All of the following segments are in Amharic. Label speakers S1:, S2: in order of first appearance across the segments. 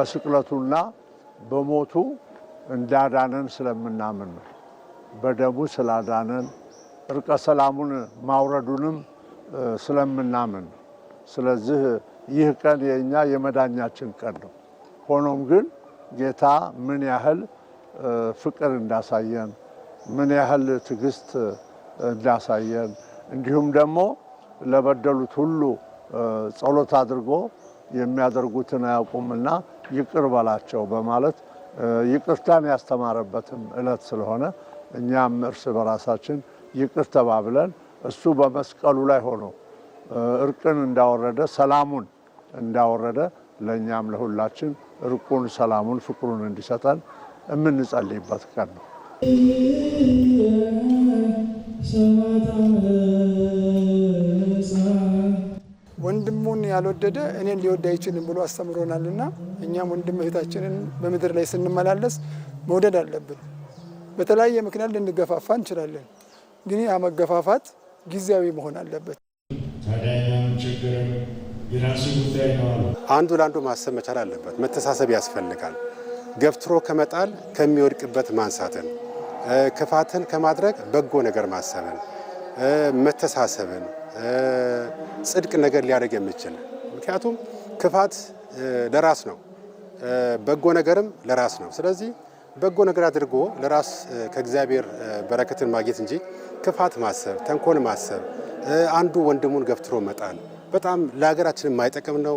S1: በስቅለቱና በሞቱ እንዳዳነን ስለምናምን ነው። በደሙ ስላዳነን እርቀ ሰላሙን ማውረዱንም ስለምናምን ነው። ስለዚህ ይህ ቀን የኛ የመዳኛችን ቀን ነው። ሆኖም ግን ጌታ ምን ያህል ፍቅር እንዳሳየን ምን ያህል ትዕግስት እንዳሳየን እንዲሁም ደግሞ ለበደሉት ሁሉ ጸሎት አድርጎ የሚያደርጉትን አያውቁምና ይቅር በላቸው በማለት ይቅርታን ያስተማረበትም ዕለት ስለሆነ እኛም እርስ በራሳችን ይቅር ተባብለን እሱ በመስቀሉ ላይ ሆኖ እርቅን እንዳወረደ ሰላሙን እንዳወረደ ለኛም ለሁላችን እርቁን ሰላሙን ፍቅሩን እንዲሰጠን የምንጸልይበት ቀን ነው።
S2: ወንድሙን ያልወደደ እኔን ሊወድ አይችልም ብሎ አስተምሮናልና እኛም ወንድም እህታችንን በምድር ላይ ስንመላለስ መውደድ አለብን። በተለያየ ምክንያት ልንገፋፋ እንችላለን፣ ግን ያ መገፋፋት ጊዜያዊ መሆን አለበት።
S3: አንዱ ለአንዱ ማሰብ መቻል አለበት። መተሳሰብ ያስፈልጋል። ገፍትሮ ከመጣል ከሚወድቅበት ማንሳትን፣ ክፋትን ከማድረግ በጎ ነገር ማሰብን፣ መተሳሰብን ጽድቅ ነገር ሊያደርግ የሚችል ምክንያቱም ክፋት ለራስ ነው፣ በጎ ነገርም ለራስ ነው። ስለዚህ በጎ ነገር አድርጎ ለራስ ከእግዚአብሔር በረከትን ማግኘት እንጂ ክፋት ማሰብ፣ ተንኮል ማሰብ፣ አንዱ ወንድሙን ገፍትሮ መጣል በጣም ለሀገራችን የማይጠቅም ነው።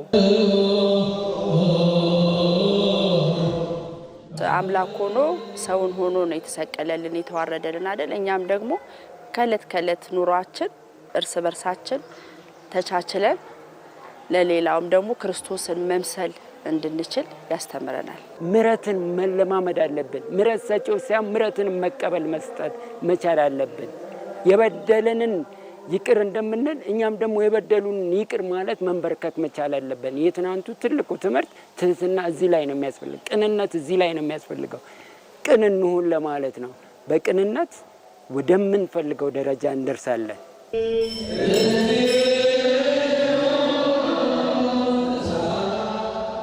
S4: አምላክ ሆኖ ሰውን ሆኖ ነው የተሰቀለልን የተዋረደልን አይደል? እኛም ደግሞ ከዕለት ከዕለት ኑሯችን እርስ በርሳችን ተቻችለን ለሌላውም ደግሞ ክርስቶስን መምሰል እንድንችል ያስተምረናል።
S5: ምሕረትን መለማመድ አለብን። ምሕረት ሰጪው ሳይሆን ምሕረትን መቀበል መስጠት መቻል አለብን። የበደለንን ይቅር እንደምንል እኛም ደግሞ የበደሉን ይቅር ማለት መንበርከክ መቻል አለብን። የትናንቱ ትልቁ ትምህርት ትህትና እዚህ ላይ ነው የሚያስፈልገው። ቅንነት እዚህ ላይ ነው የሚያስፈልገው። ቅን እንሁን ለማለት ነው። በቅንነት ወደምንፈልገው ደረጃ እንደርሳለን።